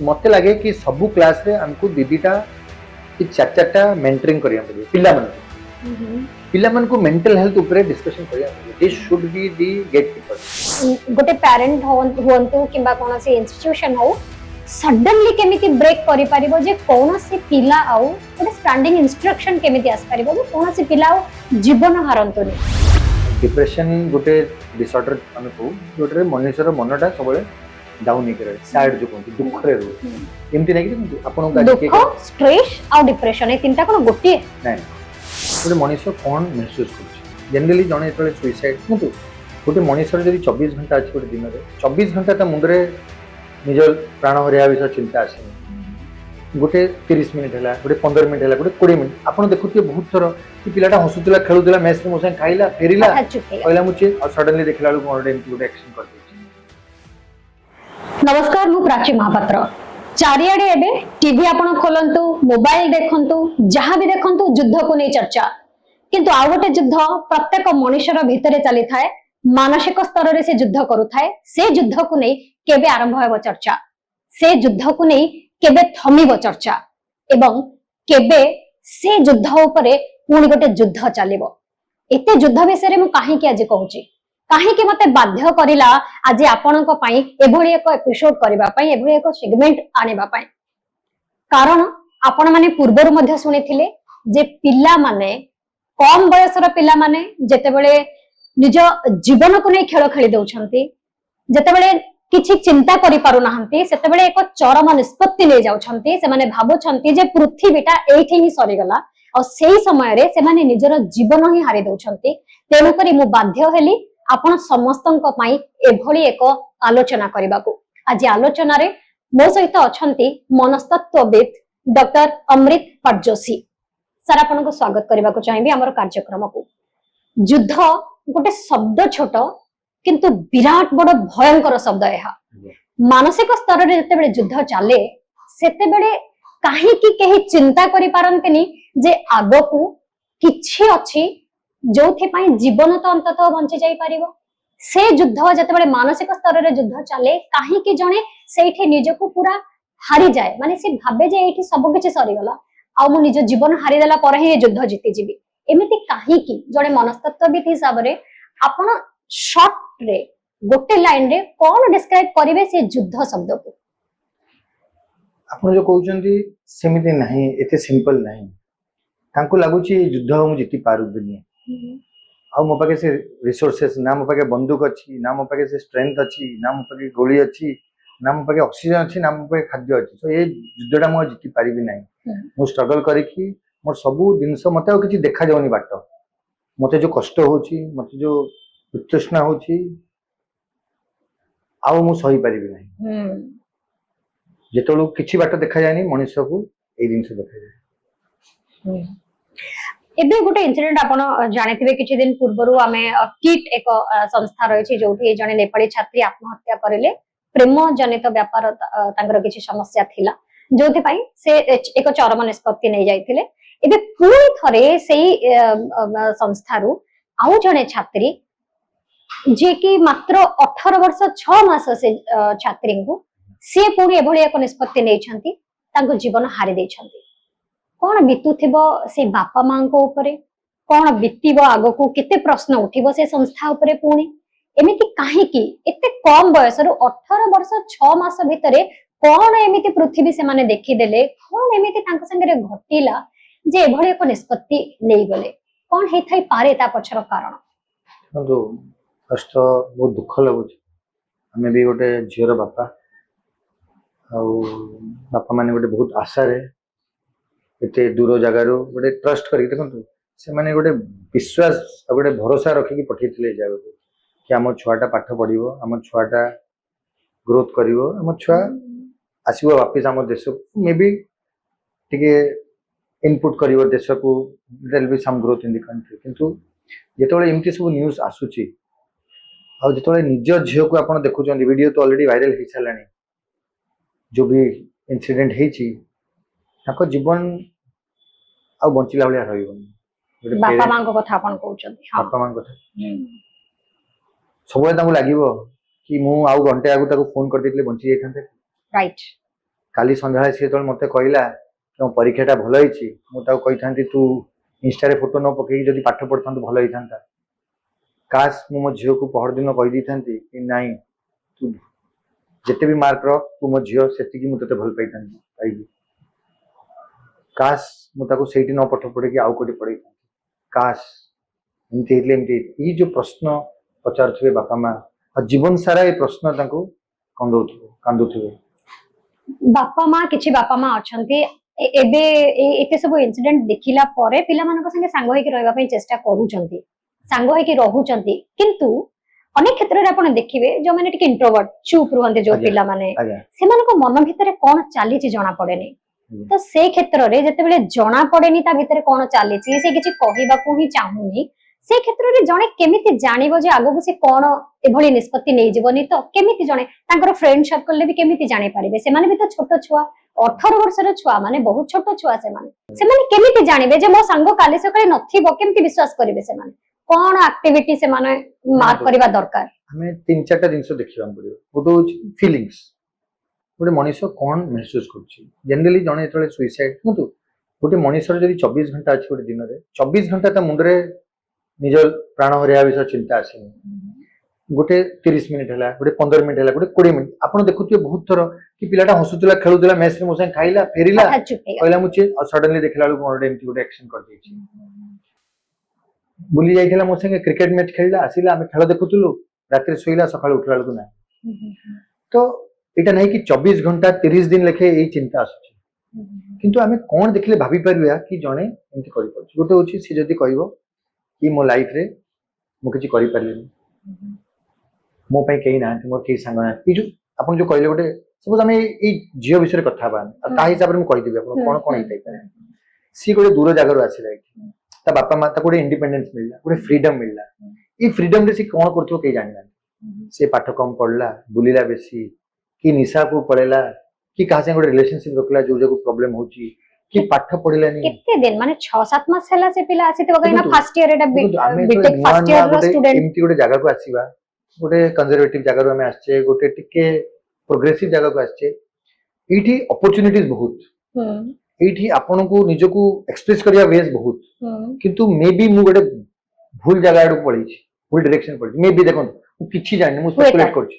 मते लगे कि सबू क्लास रे हमको दीदीटा कि चार चारटा मेंटरिंग करिया पड़े पिला मन पिला मन को मेंटल हेल्थ ऊपर डिस्कशन करिया पड़े this should be the gate keeper गोटे पेरेंट होंतु किबा कोन से इंस्टीट्यूशन हो सडनली केमिति ब्रेक करि परिबो जे कोन से पिला आउ गोटे स्टैंडिंग इंस्ट्रक्शन केमिति आस परिबो जे कोन से पिला आउ जीवन हारंतुनी डिप्रेशन गोटे डिसऑर्डर माने को गोटे मनुष्यर मनटा सबले डाउन हिक रहे सैड जो कोन दुख रे रो एमति नै कि आपन का दुख स्ट्रेस आ डिप्रेशन ए तीनटा कोन गोटे नै गोटे मनुष्य कोन महसूस कर जनरली जने एतले सुसाइड किंतु गोटे मनुष्य जदि 24 घंटा अछि गोटे दिन रे 24 घंटा त मुंडरे निज प्राण हरिया विषय चिंता आसे गोटे 30 मिनिट हैला गोटे 15 मिनिट हैला गोटे 20 मिनिट आपन देखुते बहुत थर कि पिलाटा हसुतला खेलुतला मैच रे मोसे खाइला फेरिला कहला मुचे और सडनली देखला लोग गोटे एमती गोटे एक्शन कर दे। नमस्कार मु प्राची महापात्र चारियाडे एबे टीवी आपण खोलंतु मोबाइल देखंतु जहां भी देखंतु युद्ध को नै चर्चा किंतु आ गोटे युद्ध प्रत्येक मनुष्यर भितरे चली थाए मानसिक स्तर रे से युद्ध करूथाए से युद्ध को नै केबे आरंभ हेबो चर्चा से युद्ध को नै केबे थमिबो चर्चा एवं केबे से युद्ध उपरे पुणी गोटे युद्ध चलिबो एते युद्ध विषय मु काहे कि आज कहूची काहे कि मते बाध्य करिला आज आपनक पई एभली एक एपिसोड करिबा पई एभली एक सेगमेंट आनिबा पई कारण आपण माने पूर्वरु मध्ये सुनिथिले जे पिल्ला माने कम बयसर पिल्ला माने जेते बेले निज जीवन को नै खेल खेली दउछंती जेते बेले किछि चिंता करि पारु नाहंती सेते बेले एक चरम निष्पत्ति ले जाउछंती से माने भाबुछंती जे पृथ्वीटा एठी ही सरी गला और सेही समय रे से माने निजर जीवन ही हारि दउछंती तेनु करी मु बाध्य हेली आपण समस्तंक पई एभली एक आलोचना करबाकू आज आलोचना रे मो सहित अछंती मनस्तत्वविद डॉक्टर अमृत पटजोशी सर आपन को स्वागत करबाकू चाहिबी हमर कार्यक्रम को युद्ध गोटे शब्द छोट किंतु विराट बड़ भयंकर शब्द यह मानसिक स्तर रे जते बेले युद्ध चले सेते बेले काहे कि केही चिंता करि पारंतनी जे आगो को किछि अछि जोथि पई जीवन तो अंततः बंची जाई परिबो से युद्ध जते बेले मानसिक स्तर रे युद्ध चले काहे कि जणे सेठी निजको पूरा हारि जाए माने से भाबे जे एठी सब किछि सरी गला आ मु निज जीवन हारि देला पर ही युद्ध जीति जीवी एमिति काहे कि जणे मनस्तत्वविद हिसाब रे आपण शॉर्ट रे गोटे लाइन रे कोन डिस्क्राइब करिवे से युद्ध शब्द को आपण जो कहउचंती सेमिति नाही एते सिंपल नाही तांको लागुची युद्ध हम जीति पारुबनी आ मो पाके से रिसोर्सेस ना मो पाके बंदूक अछि ना मो पाके से स्ट्रेंथ अछि ना मो पाके गोली अछि ना मो पाके ऑक्सीजन अछि ना मो पाके खाद्य अछि तो ए युद्धटा मो जीति पारिबी नाही मो स्ट्रगल करिकि मोर सबु दिनस मते आ किछि देखा जाउनी बाट मते जो कष्ट होछि मते जो उत्तृष्णा होछि आ मो सही पारिबी नाही जेतलो किछि बाट देखा जायनी मनुष्य को ए दिनस देखा जाय एबे गोटे इंसिडेंट आपण जानिथिबे किछि दिन पूर्वरु आमे किट एक संस्था रहिछि जोठी जने नेपाली छात्री आत्महत्या करिले प्रेम जनित व्यापार तांगर किछि समस्या थिला जोथि पई से एक चरम निष्पत्ति नै जायथिले एबे पुणी थरे सेही संस्थारु आउ जने छात्री जे कि मात्र 18 वर्ष 6 मास से छात्री को से पुणी एभली एक निष्पत्ति नै छंती तांको जीवन हारि दै छंती कोन बितुथिबो से बापा मां को ऊपर कोन बितिबो आगो को केते प्रश्न उठिबो से संस्था ऊपर पुणी एमिति काहे कि एते कम बयस रु 18 वर्ष 6 मास भितरे कोन एमिति पृथ्वी से माने देखि देले कोन एमिति तांक संगे घटिला जे एभली एक निष्पत्ति नै गले कोन हे थाई पारे ता पछर कारण तो फर्स्ट बहुत दुख लागुच हमें भी गोटे झीर बापा बापा माने गोटे बहुत आशा रे एते दूर जगार गोटे ट्रस्ट करके देखो से माने गोटे विश्वास गोटे भरोसा रखिकी पठेइथिले जागो कि आम छुआटा पाठ पढ़िबो आम छुआटा ग्रोथ करिवो आम छुआ आसीबो वापस आम देश को मे बी टिके इनपुट करिवो देश को there will be some growth in the country किंतु जेतोले एमती सब न्यूज़ आसुची आ जेतोले निज झियो को आपण देखुचंदी वीडियो तो ऑलरेडी वायरल हे छलानी जो भी इंसिडेंट हेची ताको जीवन आ बंचिला भलिया रहिबो बापा मां को कथा आपण कहउचंदी हां बापा मां कथा सबले ताको लागिवो कि मु आउ घंटे आगु ताको फोन कर देतले बंची जाइथांते राइट काली संध्या सी जो मत कहला कि परीक्षाटा भल होती मुझे तू इंस्टा फोटो न पकई जब पाठ पढ़ता भल होता काश मु मो झील को पहर दिन कहीदी था कि नाई तू जिते भी मार्क रख तू मो झील से मुझे भल पाई काश मुझे न पाठ पढ़े आउ कौटे पढ़े काश एमती जो प्रश्न पचारे बापा माँ जीवन सारा ये प्रश्न कांदुवे बापा माँ किछि बापा माँ अछंती एबे एते सब इंसिडेंट देखिला परे पिला मानक संगे सांग होई रहबा पई चेष्टा करूचंती सांग होई रहूचंती किंतु अनेक क्षेत्र रे आपण देखिबे जो माने टिक इंट्रोवर्ट चुप रहंते जो पिला माने सेमानक मन भितरे कोन चाली छि जणा पड़ेनी तो से क्षेत्र रे जते बेले जणा पड़ेनी ता भितरे कोन चाली छि से किछि कहिबा को ही चाहूनी से क्षेत्र रे जणे केमिति जानिबो जे आगो से कोन एभली निष्पत्ति नै जीवनी तो केमिति जणे तांकर फ्रेंड सर्कल ले भी केमिति जानि पारिबे से माने भी तो छोट छुआ 18 वर्षर छुआ माने बहुत छोट छुआ से माने केमिति जानिबे जे मो संग काली सकाळे नथिबो केमिति विश्वास करिवे से माने कोन एक्टिविटी से माने मार्क करबा दरकार हमें तीन चारटा जिंस देखिबा पड़ियो गोटे फीलिंग्स गोटे मनीष कोन महसूस करछि जनरली जणे जतले सुइसाइड हुतु गोटे मनीषर जदी 24 घंटा अछि गोटे दिन रे 24 घंटा त मुंडरे निज प्राण हरिया विषय चिंता आसीनी गोटे 30 मिनिट है गोटे 15 मिनिट है गोटे 20 मिनिट आप देखुए बहुत थर कि पिलाटा हसुला खेलुला मेस मो संग खाइला फेरिला कहला मुझे सडनली देखला गोटे एमती गोटे एक्शन कर देछि बुली जाइथिला मो संग क्रिकेट मैच खेलला आसिला हम खेल देखुतलु रात्रि सोइला सकाळ उठला लकु ना तो एटा नहीं कि 24 घंटा 30 दिन लेखे एई चिंता आसुछि किंतु हमें कोन देखले भाबी परबिया कि जणे एमती करि परछि गोटे होछि से जदी कहइबो कि मो लाइफ रे मो किछि करि परलिनी मो पे कहीं ना मोर कई सांग ना जो आपन जो कहले गोटे सपोज हमें ए जियो विषय कथा बान ता हिसाब रे मु कहि देबे आपन कोन कोन हेतै पारे सी गोटे दूर जगह रो आसी लाइक ता बापा माता गोटे इंडिपेंडेंस मिलला गोटे फ्रीडम मिलला ई फ्रीडम रे सी कोन करथो के जानिना से पाठ कम पढ़ला बुलिला बेसी कि निशा को पड़ेला कि कहा से गोटे रिलेशनशिप रखला जो जो प्रॉब्लम होची कि पाठ पढ़िला नहीं केते दिन माने 6-7 मास हला से पिला आसी तो गइना फर्स्ट ईयर एटा बीटेक फर्स्ट ईयर रो स्टूडेंट एमती गोटे जगह को आसीबा गोटे कंजर्वेटिव जगह रो हमें आछे गोटे टिके प्रोग्रेसिव जगह को आछे एठी अपॉर्चुनिटीज बहुत एठी आपन को निज को एक्सप्रेस करिया वेज बहुत किंतु मे बी मु गोटे भूल जगह आडू पड़ी छी भूल डायरेक्शन पड़ी मे बी देखो मु किछि जानि मु स्पेकुलेट करछि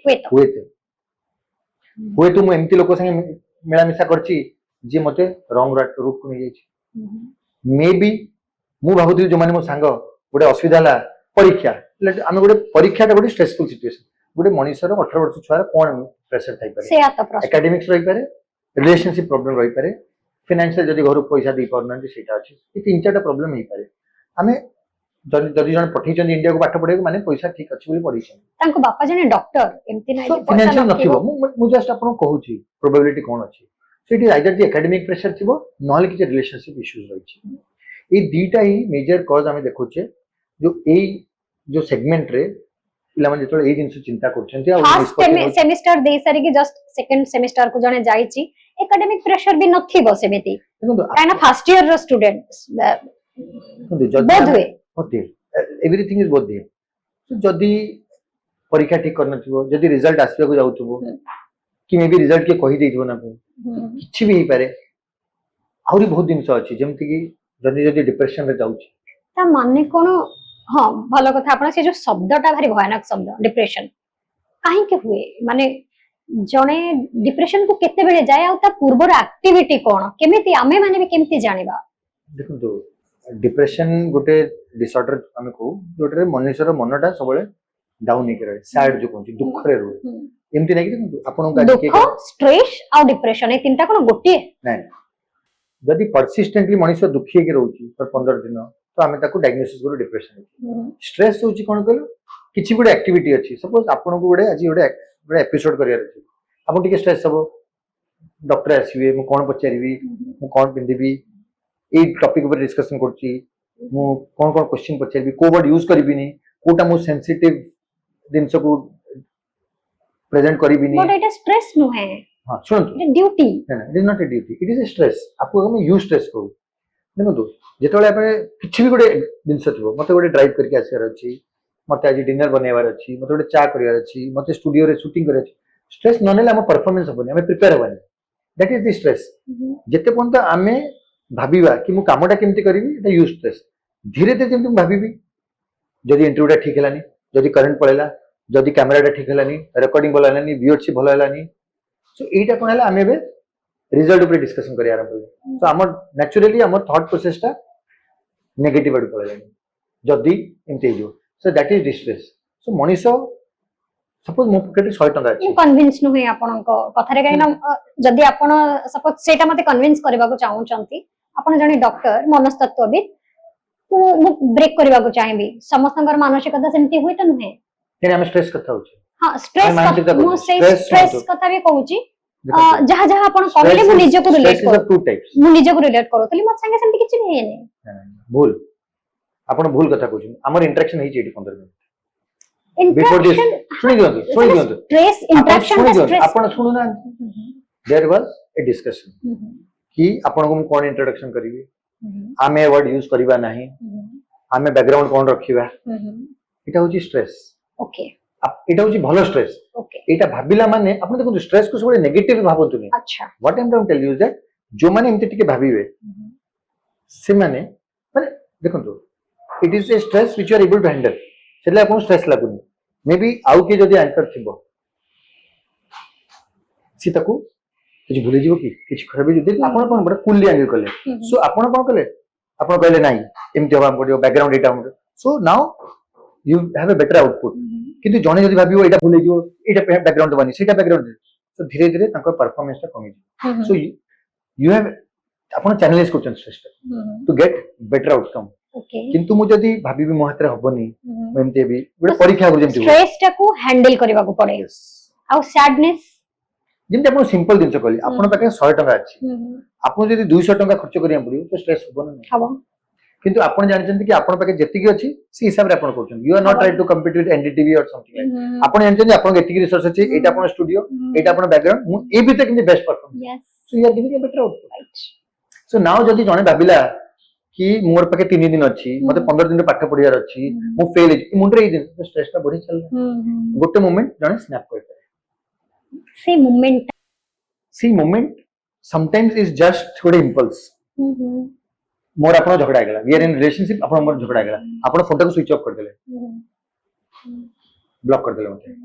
हुए तो मु एमती लोक संगे मेला मिसा करछि जे मते रॉन्ग रूट को नै जाछि मे बी मु भाबुथि जो माने मो संग गोटे असुविधा ला परीक्षा आम गोटे परीक्षा गोटे स्ट्रेसफुल सिचुएशन गोटे मनीषर 18 वर्ष छुआ कौन प्रेशर थी पारे एकेडमिक्स रही पारे रिलेशनशिप प्रॉब्लम रही पारे फाइनेंशियल जदि घर पैसा दे पारना सेटा अछि ये तीन चारटा प्रॉब्लम हे पारे आमे जदि जन पठैछन इंडिया को पाठ पढे माने पैसा ठीक अछि बोली पढैछन तांको बापा जने डॉक्टर एमती नै फाइनेंशियल नथिबो मु जस्ट आपन कहूछि प्रोबेबिलिटी कोन अछि सेटी आइदर दी एकेडमिक प्रेशर थिबो नहले कि रिलेशनशिप इश्यूज रहिछि ए दीटा ही मेजर कॉज आमे देखुछे जो ए जो सेगमेंट रे पिला माने जतले ए जिंस चिंता करछन्ती आ फर्स्ट सेमेस्टर दे सारी कि जस्ट सेकंड सेमेस्टर को जने जाईची एकेडमिक प्रेशर भी नथिबो सेमिति काना फर्स्ट ईयर रो स्टूडेंट्स बोथ वे होते एवरीथिंग इज बोथ वे तो जदी परीक्षा ठीक करन थिबो जदी रिजल्ट आसीबा को जाउथबो कि मे बी रिजल्ट के कहि देइथबो ना किछि भी ही पारे आउरी बहुत दिन से अछि जेमति कि जदी डिप्रेशन रे जाउची ता माने कोन हाँ भल कथा आपण से जो शब्दटा भारी भयानक शब्द डिप्रेशन काहे के हुए माने जणे डिप्रेशन को केते बेले जाय आ ता पूर्वर एक्टिविटी कोन केमिति आमे माने भी केमिति जानिबा देखो तो डिप्रेशन गोटे डिसऑर्डर हमें को जोटे मनुष्यर मनटा सबले डाउन हे रहे सैड जो कोन दुख रे रहे एमति नै कि देखो आपण का दुख स्ट्रेस आ डिप्रेशन ए तीनटा कोन गोटे नै जदी परसिस्टेंटली मनुष्य दुखी के रहउची पर 15 दिन तो आमे ताको डायग्नोसिस करू डिप्रेशन स्ट्रेस होची कोन कहलो किछि गुडे एक्टिविटी अछि सपोज आपन को गुडे আজি गुडे एपिसोड करियर अछि आपन टिके स्ट्रेस हबो डॉक्टर आसीबे मु कोन पचारिबी मु कोन पिंदिबी ए टॉपिक ऊपर डिस्कशन करछि मु कोन कोन क्वेश्चन पचारिबी को वर्ड यूज करबिनी कोटा मु सेंसिटिव दिनस को प्रेजेंट करबिनी बट एटा स्ट्रेस नु है हां सुन duty it is not a duty it is a stress आपको हम यूज स्ट्रेस करू देखो तो जेतले आपे किछि भी गोटे दिनस थिबो मते गोटे ड्राइव करके आसीर अछि मते आज डिनर बनेवार अछि मते गोटे चा करिवार अछि मते स्टूडियो रे शूटिंग करे अछि स्ट्रेस न नेले हम परफॉर्मेंस होबनी हम प्रिपेयर होबनी दैट इज द स्ट्रेस जेते पर्यंत आमे भाबिबा कि मु कामटा केमती करिवि एटा यूज स्ट्रेस धीरे धीरे जेमती भाबिबि जदि इंटरव्यूटा ठीक हेलानी जदि करंट पळेला जदि कैमराटा ठीक हेलानी रिकॉर्डिंग भल हेलानी व्यूअरशिप भल हेलानी सो एटा कोन हला आमे बे रिजल्ट ऊपर डिस्कशन करिया आरंभ करिया सो हमर नेचुरली हमर थॉट प्रोसेसटा नेगेटिव आड पळेलानी जदि एमती जो so that is distress so मनीषो सपोज मो पकेट 100 टका अछि कन्विन्स नुहे आपनक कथारे काइना जदि आपण सपोज सेटा मते कन्विन्स करबा को चाहू चंती आपण जणी डॉक्टर मनस्तत्वविद मु ब्रेक करबा को चाहेबी समस्तंकर मानसिकता सेमती होय त नुहे तेने हम स्ट्रेस कथा होछि हां स्ट्रेस कथा भी कहूची जहा जहा आपण कहले मु निजे को रिलेट करो टू टाइप्स मु निजे को रिलेट करो तली मत संगे सेमती किछि नै नै भूल आपण भूल कथा कहू हमर इंटरेक्शन हेछि 15 मिनिट बिफोर दिस सुनि दियंतु स्ट्रेस इंटरेक्शन का स्ट्रेस आपण सुनु ना देयर वाज ए डिस्कशन कि आपण को मु कोन इंट्रोडक्शन करिवि आमे वर्ड यूज करिबा नाही आमे बैकग्राउंड कोन रखिबा एटा होछि स्ट्रेस ओके एटा होछि भलो स्ट्रेस ओके एटा भाबिला माने आपण देखो स्ट्रेस को सब नेगेटिव भाबतुनी अच्छा what I am tell you that जो माने एमते टिके भाबिबे से माने देखो it is a stress which you are able to handle सेला आपण स्ट्रेस लागुनी मे बी आउ के जदी एंकर थिबो सी ताकू किछ भूली जीवो कि किछ खराबी जदी आपण कोन बड कूलली हैंडल करले सो आपण कोन करले आपण कहले नाही एमते होबा पडियो बैकग्राउंड एटा हम so now you have a better output किंतु जने जदी भाबियो एटा भूली जीवो एटा बैकग्राउंड बनी सेटा बैकग्राउंड सो धीरे धीरे ताको परफॉर्मेंस ता कमी सो यू हैव आपण चैनलाइज करछन system to get better outcome किंतु मु जदी भाबिबी मो हाथ रे हबनी एमते भी बड परीक्षा कर जेमती स्ट्रेस टा को हैंडल करबा को पड़े आ सैडनेस जेमते आपण सिंपल दिन कहली आपण पाके 100 टका अछि आपण जदी 200 टका खर्च करिया पड़ियो तो स्ट्रेस होबो ना हबो किंतु आपण जानचंती कि आपण पाके जेति की अछि सी हिसाब रे आपण करछन you are not tried to compete with NDTV और समथिंग लाइक आपण जानचंती आपण एति की रिसोर्स अछि एटा आपण स्टूडियो एटा आपण बैकग्राउंड मु ए भी तक best perform yes so you are giving a better output so now जदी जने भाबिला कि मोर पाके 3 दिन अछि मते 15 दिन पाठ पढियार अछि मु फेल इ मुंडरे इ दिन स्ट्रेस ता बढ़ी चल गोटे मोमेंट जने स्नैप कर सी मोमेंट समटाइम्स इज जस्ट थोड़े इंपल्स मोर आपण झगड़ा गेला वी आर इन रिलेशनशिप आपण मोर झगड़ा गेला आपण फोन को स्विच ऑफ कर देले ब्लॉक कर देले मते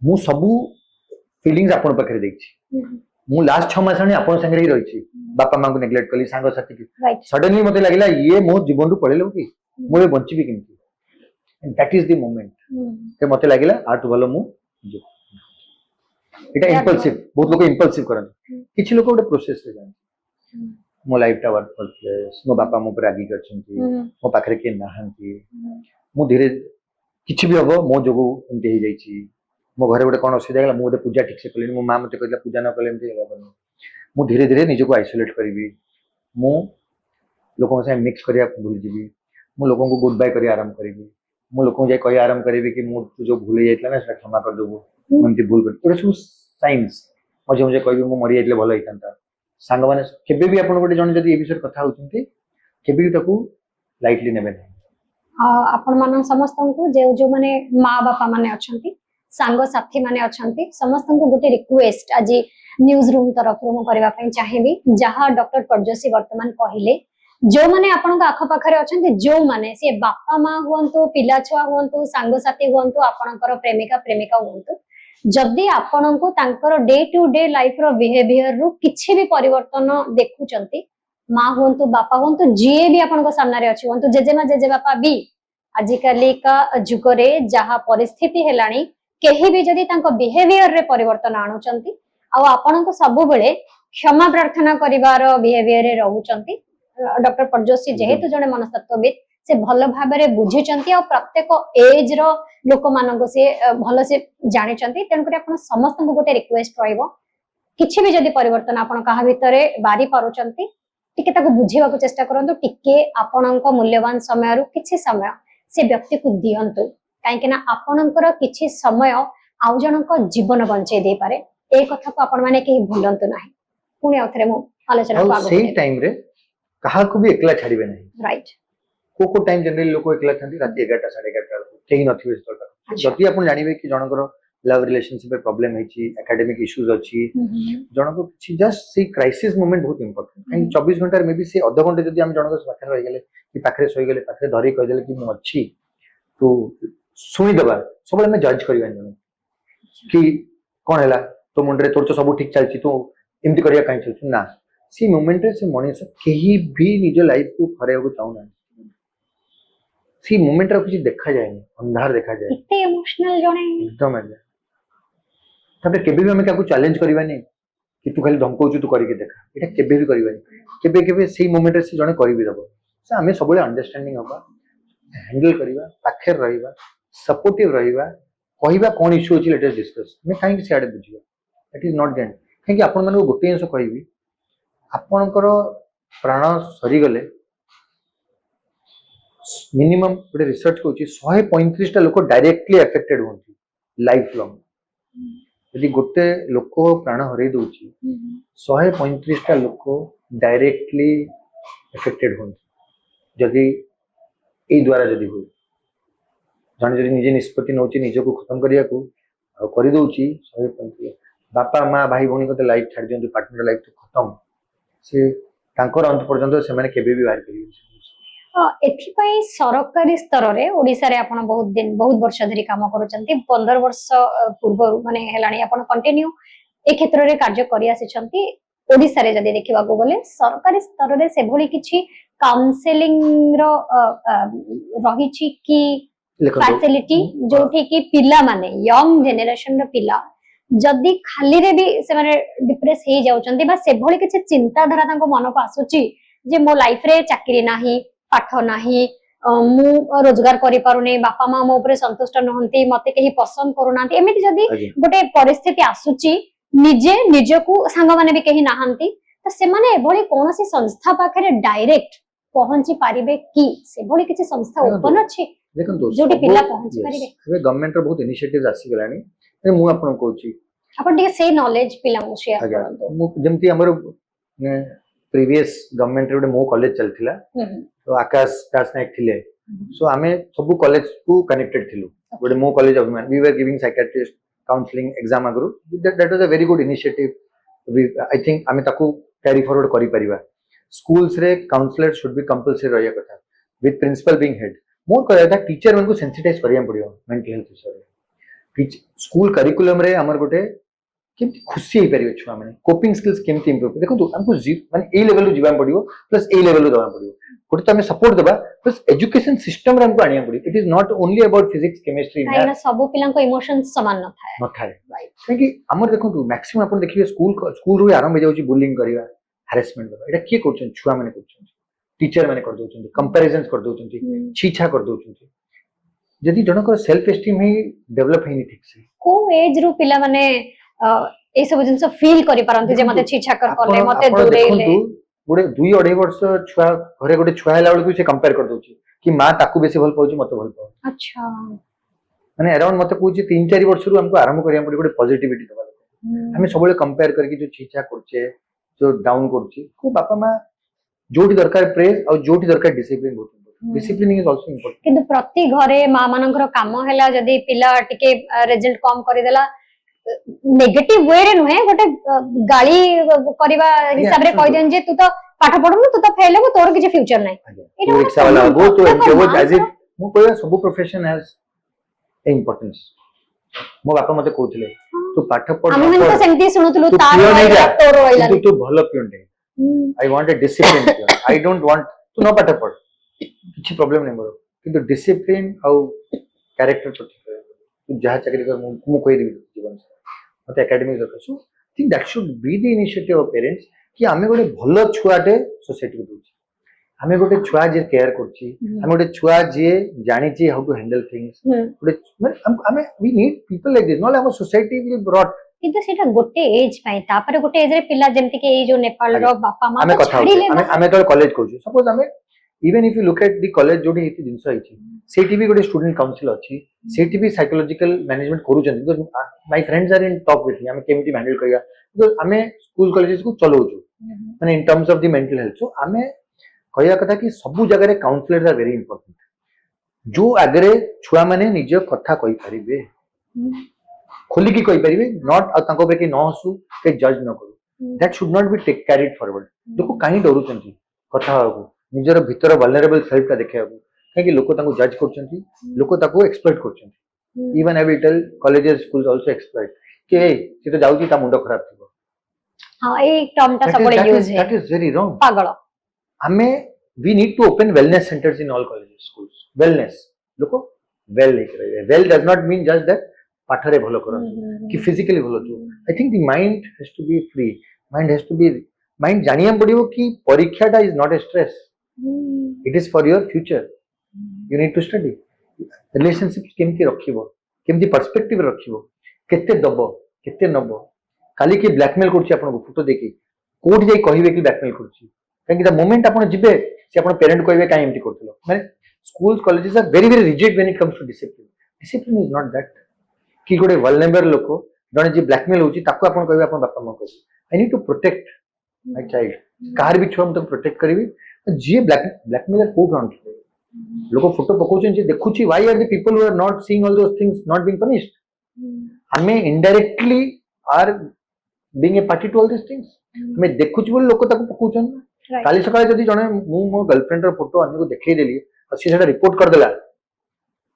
मु सबु फीलिंग्स आपण पाखरे देखछि मु लास्ट 6 मास आनी आपण संगे ही रहिछि बापा मां को नेग्लेक्ट कली सांग साथी की सडनली मते लागिला ये मो जीवन रु पळेलो कि मो बंचिबी किंती and that is the moment के मते लागिला आठ भलो मु एटा इंपल्सिव बहुत लोग इंपल्सिव करन किछि लोग ओडे प्रोसेस रे जान मो लाइफ टा वर्क प्लेस मो बापा मो पर आगी करछंती मो पाखरे के नाहंती मु धीरे किछि भी हबो मो जोगु एमते हे जाईछि मो घरे गोटे कौन असुविधा गला मुझे पूजा ठीक से कली मो माँ मत कहला पूजा न कले मु धीरे धीरे निज को आइसोलेट करी मु लोक मिक्स करिया भूल जीवी मु लोक को गुड बाय करी आराम करी मु लोक जाय कहि आराम करी कि मु जो भूल जाइतला ना सेटा क्षमा कर देबो एमती भूल कर एटा सब साइंस मजे मजे कहबी मु मरि जाइतले भलो हितांता सांग माने केबे भी आपण गोटे जण जदी ए विषय कथा होचंती केबे भी ताकू लाइटली नेबे आपण मान समस्त को जो माने माँ बापा माने अछंती सांग साथी माने अछंती समस्त को गोटे रिक्वेस्ट आज न्यूज रूम तरफ मु करबा पई चाहेबी जहां डॉक्टर परजोशी वर्तमान कहिले जो माने आपन आख पाखरे अछंती जो माने से बापा माँ हुंतु पिला छुआ हुंतु सांग साथी हुंतु आपनकर प्रेमिका प्रेमिका हुंतु जदि आपन को तांकर डे टू डे लाइफ रो बिहेवियर रु किछि भी परिवर्तन देखुचंती माँ हुंतु बापा हुंतु जे भी आपन को सामने रे अछि हुंतु जेजेमा जेजे बापा भी आजिकाली का जुगरे जहां परिस्थिति हेलानी केही भी जदि तांको बिहेवियर रे परिवर्तन आणुचंती आ आपन को सब बेले क्षमा प्रार्थना करिवार बिहेवियर रे रहउचंती डॉक्टर परजोशी जेहेतु जने मनस्तत्वविद से भल भाबरे बुझिचंती आ प्रत्येक एज रो लोक मानको से भल से जानिचंती तेन करी आपन समस्त को गोटे रिक्वेस्ट रहइबो किछि भी जदि परिवर्तन आपन कहा भितरे बारी पारुचंती टिके ताको बुझिबा को चेष्टा करंतु टिके आपनक मूल्यवान समय रु किछि समय से व्यक्ति को दियंतु काहे ना आपनकर किछि समय आउ जनक जीवन बंचे दे पारे ए कथा को आपण माने केही भूलंतु नाही पुणी अथरे मु आलोचना को आगो सेही टाइम रे कहा को भी एकला छाड़ीबे नाही राइट को टाइम जनरली लोक एकला थांती राती 11टा 11:30 केही नथिबे तोटा जति आपण जानिबे कि जनकर लव रिलेशनशिप प्रॉब्लम है एकेडमिक इश्यूज अच्छी जन को जस्ट से क्राइसिस मोमेंट बहुत इंपोर्टेंट कहीं 24 घंटा मे भी से अध घंटे जब आम जन पाखे रहीगले कि पाखे शोगले पाखे धरिक कहीदेले कि मुझे अच्छी तो शुणीदे सब जज कर जन कि कौन है तो मुंडे तोर तो सब ठीक चलती तू एमती करिया कहीं चलती ना सी मोमेंट रे से मनीष कहीं भी निज लाइफ को हरैया को चाहूना सी मोमेंट रे कुछ देखा जाए अंधार देखा जाए इतने इमोशनल जने एकदम है तबे केबे भी हमें क्या चैलेंज करबानी कि तू खाली धमकाउछु तू करके देखा एटा केबे भी करबानी केबे केबे सेही मोमेंट रे से जने करि भी दबो से हमें सबले अंडरस्टैंडिंग होबा हैंडल करबा पाखे रहिबा सपोर्टिव रहिबा कहिबा कोन इश्यू अछि लेट अस डिस्कस मैं काहे कि सियाडे बुझिबा दैट इज नॉट देन काहे कि आपन मानको गोटे अंश कहिबी आपनकर प्राण सरी गले मिनिमम गोटे रिसर्च कोछि 135 टा लोक डायरेक्टली अफेक्टेड होंती लाइफ लॉन्ग यदि गोटे लोक प्राण हरई दौची 135 टा लोक डायरेक्टली एफेक्टेड होंती जदि ए द्वारा जदि हो जन जदि निजे निष्पत्ति नौची निज को खत्म करिया को कर दौची 135 बापा माँ भाई भौणी को लाइफ छाड़ दियंतु पार्टनर लाइफ तो खत्म से तांकर अंत पर्यंत से माने केबे भी बाहर करियो एथिपाई सरकारी स्तर रे ओडिसा रे आपण बहुत दिन बहुत वर्ष धरि काम करूचंती 15 वर्ष पूर्व माने हेलाणी आपण कंटिन्यू ए क्षेत्र रे कार्य करि आछंती ओडिसा रे जदि देखिबा को गले सरकारी स्तर रे से भली किछि काउंसलिंग रो रहिछि कि फैसिलिटी जोठी कि पिला माने यंग जनरेशन रो पिला जदि खाली रे भी से माने डिप्रेस हे जाउचंती बा से भली किछि चिंता धारा तांको मन को आसुची जे मो लाइफ रे चाकरी नाही पाठ नाही मु रोजगार करि पारुने बापा माँ मो ऊपर संतुष्ट नहंती मते केही पसंद करूनांती एमिति जदि गोटे परिस्थिति आसुची निजे निजको सांग माने भी केही नाहंती त से माने एभली कोनोसी संस्था पाखरे डायरेक्ट पहुंची पारिबे कि से भली किछि संस्था ओपन अछि देखंतु जोटी पिला पहुंची पारिबे ए गवर्नमेंट रो बहुत इनिशिएटिव्स आसी गलानी मु आपन कहूची अपन टिके से नॉलेज पिला मु शेयर करंतु मु जेमति हमर प्रीवियस गवर्नमेंट रे मो कॉलेज चलथिला तो आकाश दास नायक थिले सो आमे सब कॉलेज को कनेक्टेड थिलु गोटे मो कॉलेज अभिमान we were giving psychiatrist counselling exam आगु that was a very good initiative I think आमे ताकू कैरी फॉरवर्ड करि परिबा स्कूल्स रे काउंसलर शुड बी कंपल्सरी रहया कथा विथ प्रिंसिपल बीइंग हेड मोर कहया था टीचर मन को सेंसिटाइज करिया पड़ियो मेंटल हेल्थ विषय स्कूल करिकुलम रे हमर गोटे केमती खुशी हे परियो छुआ माने कोपिंग स्किल्स केमती इंप्रूव देखो हमको माने ए लेवल रो जीवा पड़ियो प्लस ए लेवल रो दवा पड़ियो गोटे तो हमें सपोर्ट देबा प्लस एजुकेशन सिस्टम रे हमको आनिया पड़ियो it is not only about physics chemistry ना सब पिलां को इमोशंस समान न थाए राइट कि हमर देखो मैक्सिमम अपन देखिए स्कूल रो आरंभ हो जाउची बुलिंग करिवा हैरेसमेंट करबा एटा के करछन छुआ माने करछन टीचर माने कर दोछन कंपैरिजंस कर दोछन छीछा कर दोछन यदि जनकर सेल्फ एस्टीम ही डेवलप हेनी ठीक से को एज रो पिला माने ए सब जिंस फील करि पारंती जे मते छीछा कर करले मते दूरेले गोटे 2-2.5 वर्ष छुआ घरे गोटे छुआ हैला बेलकु से कंपेयर कर दोची कि मां ताकू बेसी भल पाउची मते भल पाउ अच्छा माने अराउंड मते पूछी 3-4 वर्ष रु हमको आरंभ करिया पड़ी गोटे पॉजिटिविटी दबा हमें सबले कंपेयर करके जो छीछा करछे जो डाउन करछी को बापा मां जोटी दरकार प्रेज और जोटी दरकार डिसिप्लिन बहुत डिसिप्लिन इज आल्सो इंपोर्टेंट किंतु प्रति घरे मां मानकर काम हैला जदी पिला टिके रिजल्ट कम करि देला नेगेटिव वे रे नुहे गोटे गाली करबा हिसाब रे कहि देन जे तू तो पाठ पढनु तू तो फेल हो तोर किछ फ्यूचर नै एटा रिक्शा वाला वो तो एज इट मु कोया सब प्रोफेशन हैज इंपोर्टेंस मो बापा मते कहउथिले तू पाठ पढ हम मन तो सेंती सुनुतलु तार तोर होइला तू भलो पियोन दे I want a discipline I don't want तू न पाठ पढ किछ प्रॉब्लम नै मोर किंतु डिसिप्लिन आउ कैरेक्टर तो तू जहा चाकरी कर मु कोइ देबी जीवन मते एकेडमिक दरकार so think that should be the initiative of parents कि आमे गोटे भलो छुआटे सोसाइटी को दोची आमे गोटे छुआ जे केयर करची आमे गोटे छुआ जे जानि छी हाउ टू हैंडल थिंग्स गोटे आमे we need people like this not our society will brought किंतु सेटा गोटे एज पाई तापर गोटे एज रे पिला जेंति के ए जो नेपाल रो बापा मां तो छाड़ी ले आमे तो कॉलेज कहू सपोज आमे even if you look at the college जोडी इति जिंस आइछि सेठी भी गोटे स्टूडेंट काउंसिल अछि सेठी भी साइकोलॉजिकल मैनेजमेंट करू छथि because my friends are in talk with me आमे केमति हैंडल करिया बिकॉज़ आमे स्कूल कॉलेजेस को चलो छु माने in terms of the mental health so आमे कहया कथा कि सब जगह रे काउंसलर्स आर वेरी इंपोर्टेंट जो आगरे छुआ माने निज कथा कहि परिबे खोली की कहि परिबे नॉट तांको पे कि न हसु के जज न करू that should not be take carried forward लोक काहे डरुचंती कथा को निजर भीतर वल्नरेबल सेल्फ का देखिया को काहे लोक तांको जज करचंती लोक ताको एक्सप्लॉइट करचंती even I will tell colleges schools also exploit के से तो जाउची ता मुंडो खराब थिबो हां ए टर्म टा सबले यूज है दैट इज वेरी रॉन्ग पागल हमें we need to open wellness centres in all colleges schools wellness लोक वेल लिख रहे well does not mean just that पाठरे भलो करन कि फिजिकली भलो तू I think the mind has to be free mind has to be mind जानिया पड़िबो कि परीक्षाटा is not a stress it is for your future you need to study relationship केमती रखिबो केमती पर्सपेक्टिव रखिबो केते दबो केते नबो काली की ब्लैकमेल करछि आपन को फोटो देखि कोड जाई कहिबे कि ब्लैकमेल करछि काहे द मोमेंट आपन जिबे से आपन पेरेंट कहिबे काई एमती करथिलो माने schools colleges are very very rigid when it comes to discipline discipline is not that कि गोटे वल्नरेबल लोक जने जे ब्लैकमेल होछि ताको आपन कहिबे आपन बापा मां कहि I need to protect my child कार भी छुआ तो प्रोटेक्ट करिवि जे ब्लैकमेलर को ग्राउंड लोक फोटो पकोछन जे देखुछि why are the people who are not seeing all those things not being punished हमें indirectly are being a party to all this things हमें देखुछि बोल लोक ताको पकोछन काली सकाळे जदी जने मु मो गर्लफ्रेंड रो फोटो अन्य को देखै देली और से सेटा रिपोर्ट कर देला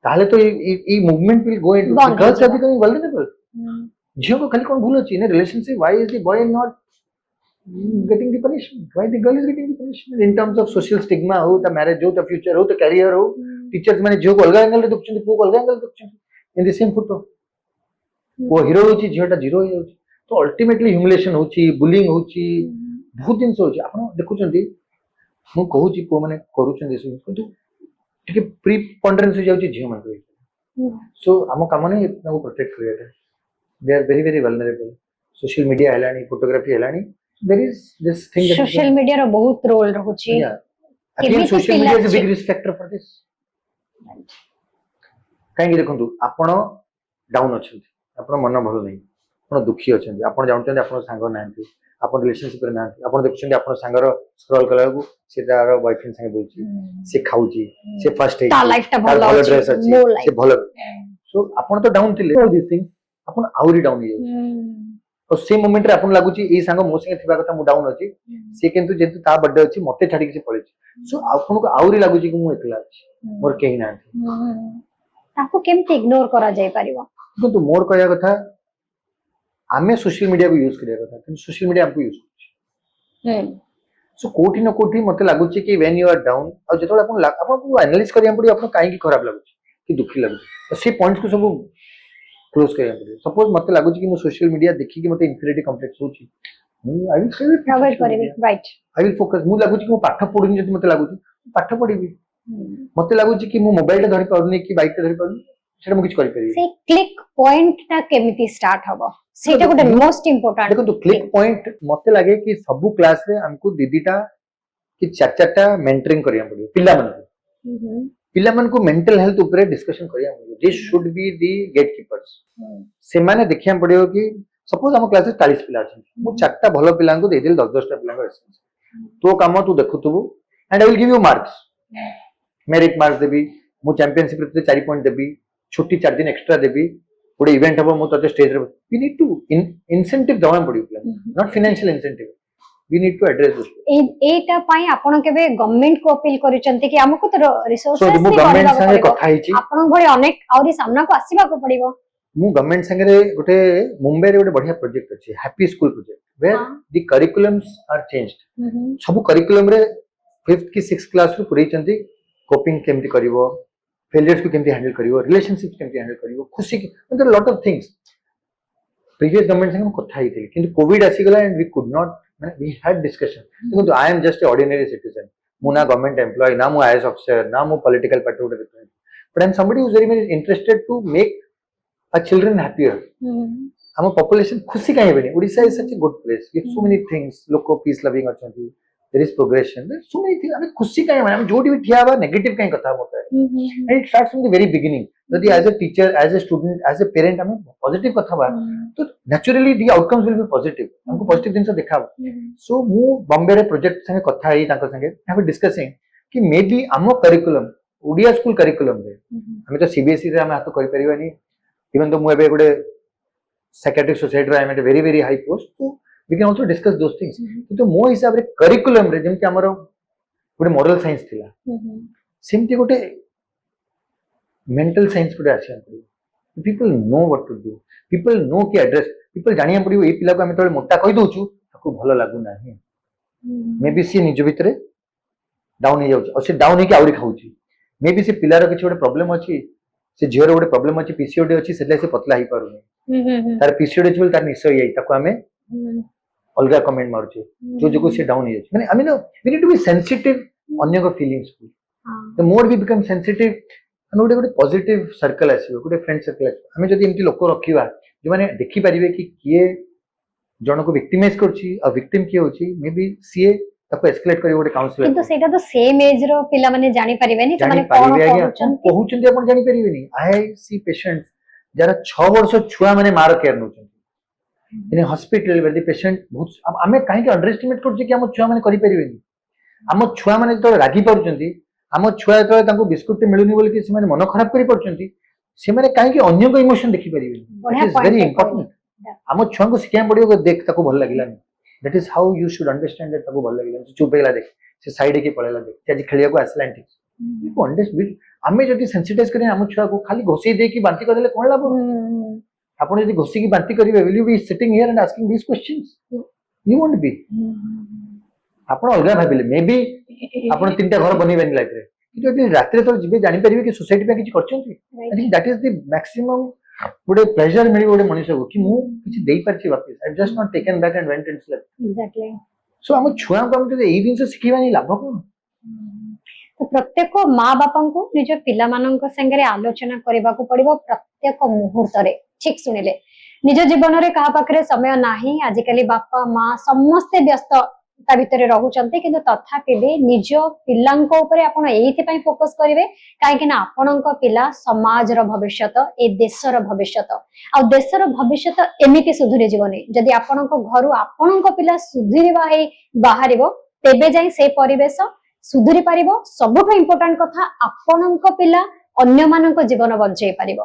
ताले तो ई movement will go into girls are becoming vulnerable झियो को खाली कोन भूल अछि in relationship why is the boy not getting the punishment why the girl is getting the punishment in terms of social stigma हो the marriage हो the future हो the career हो teachers माने झियो को अलगा एंगल रे देखछन पु को अलगा एंगल देखछन इन द सेम फोटो वो हीरो होछि झियोटा जीरो हो जाउछि तो अल्टीमेटली ह्यूमिलिएशन होछि बुलिंग होछि बहुत दिन होछि आपण देखुछंती मु कहूछि पु माने करूछन दिस किंतु टिके प्रीपॉन्डरेंस हो जाउछि झियो माने सो हम काम नै इतना को प्रोटेक्ट करिया they are very very vulnerable social media हेलानी फोटोग्राफी हेलानी there is this thing that social media रो बहुत रोल रहउची again social media is a big risk factor for this काहे देखंतु आपण डाउन अछंती आपण मन भलो नै आपण दुखी अछंती आपण जानते आपण संग नांती आपण रिलेशनशिप रे नांती आपण देखछंती आपण संगर स्क्रॉल कला को से तार बॉयफ्रेंड संगे बोलची से खाउची से फर्स्ट है ता लाइफ ता भलो ड्रेस अछि से भलो सो आपण तो डाउन थिले ऑल दिस थिंग आपण आउरी डाउन हो और से मोमेंट रे आपन लागुची ए संग मो संगे थिबा कथा मु डाउन अछि से किंतु जेतु ता बर्थडे अछि मते छाडी के पळेछि सो आपन को आउरी लागुची कि मु एकला अछि मोर केही ना ताको केमते इग्नोर करा जाय परिबो किंतु मोर कहया कथा आमे सोशल मीडिया को यूज करिया कथा किंतु सोशल मीडिया हमको यूज करछि सो कोठी न कोठी मते लागुची कि व्हेन यू आर डाउन और जेतोला आपन को एनालाइज करिया पड़ी आपन काहे की खराब लागुची कि दुखी लागुची से पॉइंट्स को सब क्लोज करिया पड़ी सपोज मते लागुची कि मु सोशल मीडिया देखि कि मते इंफीरियरिटी कॉम्प्लेक्स होची आई विल से अवॉइड करिबी राइट आई विल फोकस मु लागुची कि मु पाठ पढुनी जति मते लागुची पाठ पढिबी मते लागुची कि मु मोबाइल धरि पाउनी कि बाइक धरि पाउनी सेटा मु किछ करि परिबी से क्लिक पॉइंट ता केमिति स्टार्ट हबो सेटा गोटे मोस्ट इंपोर्टेंट देखो तो क्लिक पॉइंट मते लागे कि सब क्लास रे हमको दीदीटा कि चाचाटा मेंटरिंग करिया पड़ियो पिला मन को मेंटल हेल्थ ऊपर डिस्कशन करिया पड़ियो this should be the gatekeepers से माने देखिया पड़ियो कि सपोज हम क्लास रे 40 पिला अछि मु चारटा भलो पिला को दे देल 10 टा पिला को रेस्पॉन्स तो काम तू देखुतबु and I will give you marks merit marks देबी मु चैंपियनशिप रे 4 पॉइंट देबी छुट्टी 4 दिन एक्स्ट्रा देबी गोटे इवेंट हबो मु तते स्टेज रे वी नीड टू इंसेंटिव दवा पड़ियो पिला not financial incentive we need to address this एटा पई आपण केबे गवर्नमेंट को अपील करिसंती कि हमको तो रिसोर्सेस so, गवर्नमेंट संगे कथा हिची आपण भले अनेक आउरी सामना को आसीबा को पड़िबो मु गवर्नमेंट संगे रे गोटे मुंबई रे गोटे बढ़िया प्रोजेक्ट अछि happy school project where the curriculums are changed सब करिकुलम रे 5th की 6th क्लास रो पुरै चंती कोपिंग केमति करिवो फेलियर्स को केमति हैंडल करिवो रिलेशनशिप्स केमति हैंडल करिवो खुशी की मतलब lot of things previous government संगे कथा हिते किंतु कोविड आसी गला and we could not we had discussion because I am just an ordinary citizen muna government employee na mu IAS officer na mu political party but I am somebody who is very very interested to make our children happier our population khushi kahe bani Odisha is such a good place we have so many things loko peace loving achanti there is progression there is so many things ame khushi kahe bani ame jodi bhi thiya ba negative kahe katha hota hai and it starts from the very beginning यदि as a teacher as a student as a parent हमें positive कथा बा तो naturally the outcomes will be positive हमको positive दिन से देखाबो सो मु बॉम्बे रे प्रोजेक्ट संगे कथा ही तांको संगे हैव डिस्कसिंग कि मे बी आम करिकुलम ओडिया स्कूल करिकुलम रे हमें तो सीबीएसई रे हम हाथ करि परिबानी इवन तो मु एबे गोटे साइकियाट्रिक सोसाइटी रो I am at very very high post, तो we can also discuss those things. तो मो हिसाब रे करिकुलम रे जेमति हमर गोटे मॉरल साइंस थिला, सेमति गोटे मेंटल साइंस गोटे आछन। People know what to do, people know कि एड्रेस, पीपल जानिया पड़िबो ए पिला को हम तळे मोटा कहि दोछु ताको भलो लागु नाही, मे बी सी निज भितरे डाउन हो जाउछ, और से डाउन हे कि आउरी खाउची, मे बी से पिलार किछ गोटे प्रॉब्लम अछि, से झियर गोटे प्रॉब्लम अछि, पीसीओडी अछि, सेले से पतला ही पारुनी, तार पीसीओडी अछि बोल तार निश्चय यही ताको हमें अलगा कमेंट मारुचे जो जो से डाउन हो जाउछ। माने I mean we need to be sensitive अन्य को फीलिंग्स को, the more we become sensitive गोटे गोटे पॉजिटिव सर्कल आसीबो, गोटे फ्रेंड सर्कल आसीबो। हमें जदी एमती लोक रखिबा जो माने देखि परिबे कि किए जन को विक्टिमाइज करछि आ विक्टिम किए होछि, मे बी सीए ताको एस्केलेट करियो गोटे काउंसलर, किंतु सेटा तो सेम एज रो पिला माने जानि परिबेनी, तो माने कोन कहउछन्ती अपन जानि परिबेनी। आई सी पेशेंट्स जरा 6 वर्ष छुआ माने मार केयर नउछन्ती in hospital where the patient बहुत हमें काहे के अंडर एस्टिमेट करछि कि हम छुआ माने करि परिबेनी। हम छुआ माने तो रागी पड़ुछन्ती, हम छुआ तो तांको बिस्कुट ते मिलुनी बोल कि से माने मन खराब करि पड़ुछन्ती, से माने काहे के अन्य को इमोशन देखि परिबेनी। It is very important. हम छुआ को सिखाय पड़ियो देख ताको भल लागिलानी, that is how you should understand that ताको भल लागिलानी, चुप हेला देख, से साइड के पळेला देख, से आज खेलिया को आसला ठीक यू अंडरस्टैंड। हमें जदी सेंसिटाइज करी हम छुआ को खाली घोसी दे कि बांती करले कोन लाभ। आपण जदी घोसी की बांती करिवे, will you be sitting here and asking this questions? You won't be. आपण अलगा भाबिले मे बी आपण तीनटा घर बनेबेन लाइफ रे, जदी रात्रि तो जिबे जानि परिबे कि सोसाइटी पे किछ करछंती, I think that is the maximum गोटे प्लेजर मिली गोटे मनुष्य को कि मु किछ देई परछि वापस, I just not taken back and went and slept. Exactly. So हम छुआ को हम जदी एई दिन से सिखिबानी लाभ कोन? तो प्रत्येक माँ बापा को निज पिला मानक संगे आलोचना करबा को पड़िबो प्रत्येक मुहूर्त रे। ठीक सुनिले, निज जीवन रे कहा पाखरे समय नाही, आजिकली बापा माँ समस्ते व्यस्त ता भितरे रहउचंते, किंतु तथापि भी निज पिलांको ऊपर आपण एथि पई फोकस करिवे काहे कि ना आपणक पिला समाज रो भविष्यत, ए देशर भविष्यत, आ देशर भविष्यत एमिति सुधुरी जीवनी जदि आपणक घरु आपणक पिला सुधुरीबा हे बाहरिबो, तेबे जाई से परिवेश सुधुरी पारिबो। सबठो इंपोर्टेंट कथा आपणक पिला अन्य मानक जीवन बंचै पारिबो।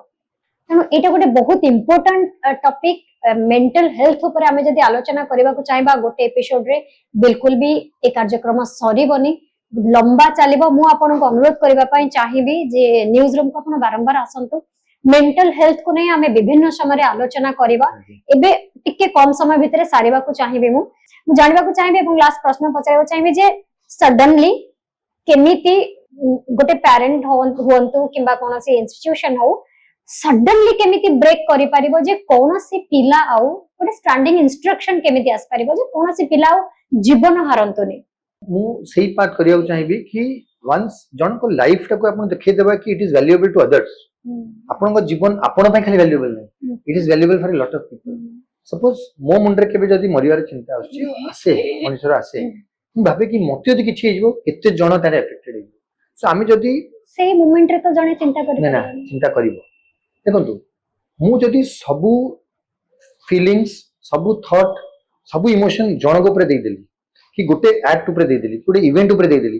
तेणु एटा गोटे बहुत इंपोर्टेंट टॉपिक मेंटल हेल्थ ऊपर आमे जदि आलोचना करबा को चाहबा गोटे एपिसोड रे बिल्कुल भी ए कार्यक्रम सरीबनी, लंबा चलिबो। मु आपन को अनुरोध करबा पई चाहिबी जे न्यूज रूम को अपन बारंबार आसंतु, मेंटल हेल्थ को नै आमे विभिन्न समय रे आलोचना करबा। एबे टिके कम समय भितरे सारिबा को चाहिबी, मु जानबा को चाहिबी एवं लास्ट प्रश्न पचाइबा चाहिबी जे सडनली केमिति गोटे पेरेंट होंतु किंबा कोनोसी इंस्टीट्यूशन हो सडनली केमिति ब्रेक करि परिबो जे कोनोसी पिला आउ गोटे स्टैंडिंग इंस्ट्रक्शन केमिति आस परिबो जे कोनोसी पिला आउ जीवन हारंतुनी। मु सही पार्ट करिया चाहिबी कि वंस जन को लाइफ टाको आपण देखै देबा कि it is valuable to others. आपण को जीवन आपण पय खाली वैल्यूएबल नै, it is valuable for a lot of people. Suppose मो मुंडरे केबे जदी मरिवार चिंता आछी आसे मनुष्यर आसे, मु भाबे कि मते जदी किछि हेजबो केते जण तारे अफेक्टेड हेजबो। सो आमी जदी से मोमेंट रे तो जणे चिंता करि ना चिंता करिवो, देखंतु मु जदी सबु फीलिंग्स सबु थॉट सबु इमोशन जण को ऊपर दे देली कि गोटे एक्ट ऊपर दे देली, गोटे इवेंट ऊपर दे देली,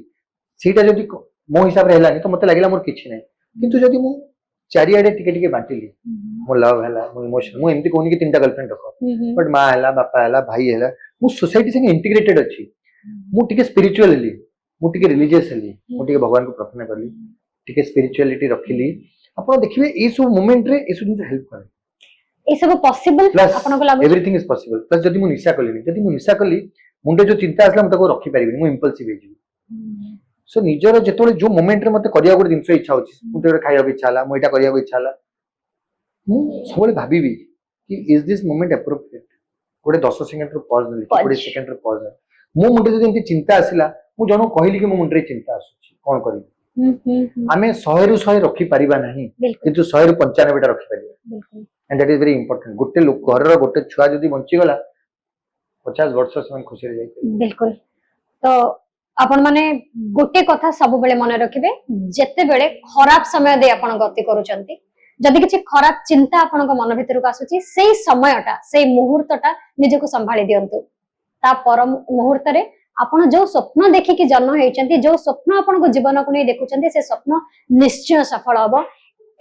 सेटा जदी मो हिसाब रे हेलानी तो मते लागिला मोर किछि नै। किंतु जदी मु चारि आडे टिके टिके बांटिली, मो लव हैला, मो इमोशन, मु एमती कोनी कि तीनटा गर्लफ्रेंड रखो, बट मां हैला, बापा हैला, भाई हैला, मु सोसाइटी संगे इंटीग्रेटेड अछि। मु टिके स्पिरिचुअल हेली, मु टिके रिलीजियस हेली, मु टिके भगवान को प्रार्थना करली, टिके स्पिरिचुअलिटी रखिली। आपण देखिबे ए सब मोमेंट रे ए सब हेल्प करे, ए सब पॉसिबल आपण को लागो एवरीथिंग इज पॉसिबल। प्लस जदी मु निशा करली, जदी मु निशा करली मुंडे जो चिंता आसला मु ताको रखि परिबिनी, मु इंपल्सिव हे जी। सो निजर जेतोले जो मोमेंट रे मते करिया गोटे दिनस इच्छा होची, मु तेरे खाइया इच्छा हला, मु एटा करिया इच्छा हला, मु सबले भाबिबी कि इज दिस मोमेंट एप्रोप्रिएट। गोटे 10 सेकंड रो पॉज नली, 20 सेकंड रो पॉज नली, मु मुंडे जदी एंती चिंता आसिला मु जनो कहली कि मु मुंडे चिंता आसुची कोन करिबी। आमे 100 रु 100 रखि परिबा नाही, किंतु 100 रु 95 टा रखि परिबा, and that is very important. गोटे लोक घर रो गोटे छुआ जदी बंची गला 50 वर्ष से खुशी रे जाई। बिल्कुल। तो आपण माने गोटे कथा सब बेले मन रखिबे, जते बेले खराब समय दे आपण गति करूचंती, जदि किछि खराब चिंता आपण को मन भितर को आसुची, सेही समयटा सेही मुहूर्तटा निजको संभाळी दियंतु। ता पर मुहूर्त रे आपण जो स्वप्न देखि कि जन्म हेचंती, जो स्वप्न आपण को जीवन को नै देखुचंती, से स्वप्न निश्चय सफल होबो।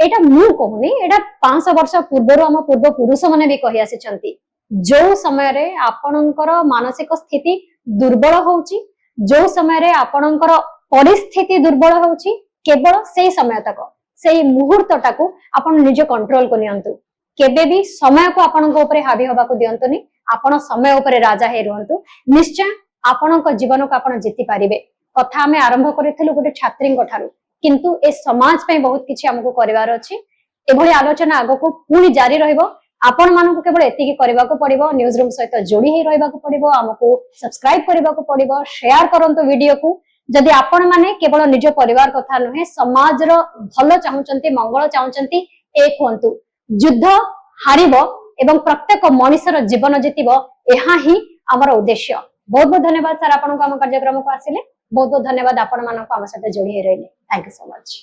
एटा मु कहूनी एटा 500 वर्ष पूर्व आम पूर्व पुरुष माने भी कहि आसिचंती जो समय रे आपणकर मानसिक स्थिति दुर्बल होउची जो समय रे आपणकर परिस्थिति दुर्बल होउची केवल से समय तक से मुहूर्त टाकू आपण निज कंट्रोल को नियंतु केबे भी समय को आपण ऊपर हावी होबा को दियंतुनी आपण समय ऊपर राजा हे रहंतु निश्चय आपण जीवन को आपण जीति पारिबे कथा हमें आरंभ करिथिलु गोटे छात्री ठारू किंतु ए समाज पे बहुत किछि हमको करिवार अछि एभली आलोचना आगो को पुनी जारी रहइबो आपण मानकु केवल एतिकी करबाको पड़िबो न्यूज रूम सहित जोड़ी ही रहबाको पड़िबो हमको सब्सक्राइब करबाको पड़िबो शेयर करंतु वीडियो को जदि आपण माने केवल निज परिवार कथा नुहे समाज रो भलो चाहुचंती मंगल चाहुचंती एक हुंतु युद्ध हारिबो एवं प्रत्येक मनुष्यर जीवन जीतिबो एहा ही हमर उद्देश्य बहुत बहुत धन्यवाद सर आपण को हम कार्यक्रम को आसिले बहुत बहुत धन्यवाद आपण मानक हम साथ जोड़ी रहिले थैंक यू सो मच।